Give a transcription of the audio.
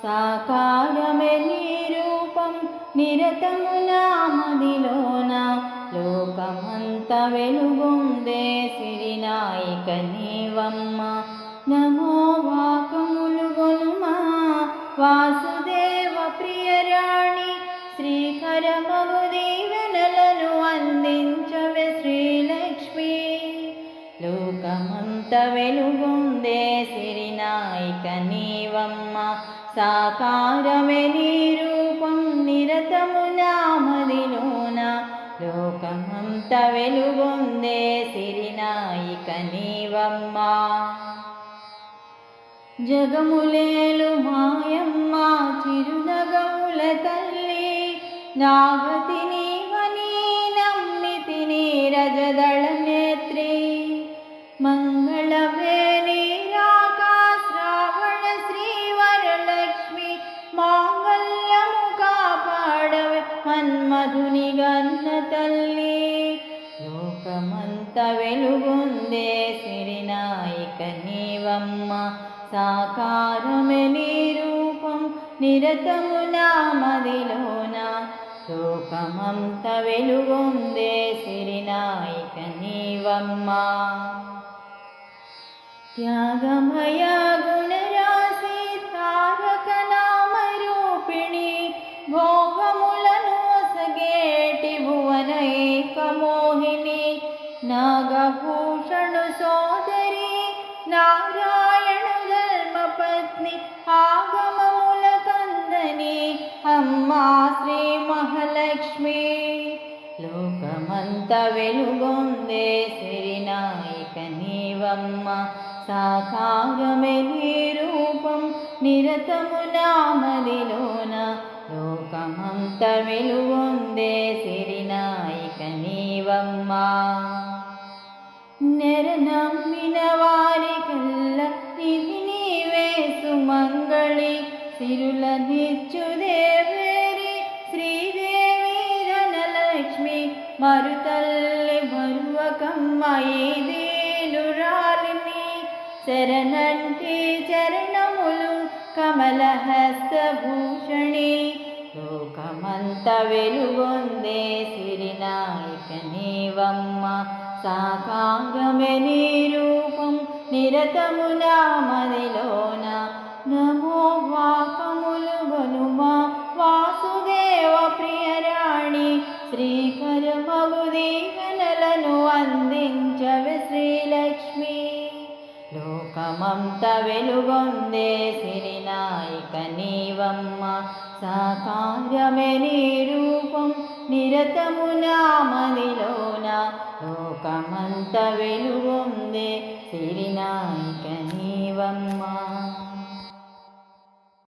సాకారమే నీ రూపం నిరతము నామదిలోన లోకమంత వెలుగొందే సిరినాయిక నీవమ్మ నమో వాకములు గొనుమా వాసుదేవ ప్రియరాణి శ్రీకరమగు దీవెనలను అందించవే శ్రీలక్ష్మి లోకమంత వెలుగొందే సిరినాయిక నీవమ్మ సాకారమే నీ రూపం నిరతము నామదిలోన లోకమంత వెలుగొందే సిరినాయిక నీవమ్మ జగములేలు మాయమ్మ చిరునగముల తల్లి నాగతి నీవని నమ్మితిని రజదళ నేత్రి మంగళవే నీరాకా శ్రావణ శ్రీవరలక్ష్మి మాంగళ్యము కాపాడవే మన్మధుని గన్న తల్లి లోకమంత వెలుగొందే సిరినాయిక నీవమ్మ సాకారమే నీ రూపం నిరతము నామదిలోన లోకమంత వెలుగొందే సిరినాయిక నీవమ్మ త్యాగమయ గుణరాశి తారక నామరూపిణి భోగములను వసగేటి భువన ఏకమోహిని నాగభూషణు సోదరి నారాయణ ధర్మపత్ని ఆగమముల కందని అమ్మా శ్రీ మహాలక్ష్మి లోకమంత వెలుగొందే సిరినాయిక నీవమ్మ సాకారమే నీ రూపం నిరతము నామదిలోన లోకమంత వెలుగొందే సిరినాయిక నీవమ్మ నెర నమ్మిన వారికల్ల ఇది నీవే సుమంగళి సిరుల నిత్యుదేవేరి శ్రీదేవి ధనలక్ష్మి మరుతల్లి భరువకమ్మ ఈదేనురాలిని శరణంటి చరణములు కమలహస్తభూషణి లోకమంత వెలుగొందే సిరినాయిక నీవమ్మ సాకారమే నీ రూపం నిరతము నామదిలోన నమో వాకములు గనుమా వాసుదేవ ప్రియరాణి శ్రీకరమగు దీవెనలను అందించవే శ్రీలక్ష్మి లోకమంత వెలుగొందే సిరినాయిక నీవమ్మ సాకారమే నీ రూపం నిరతము నామదిలోన లోకమంత వెలుగొందే సిరినాయిక నీవమ్మ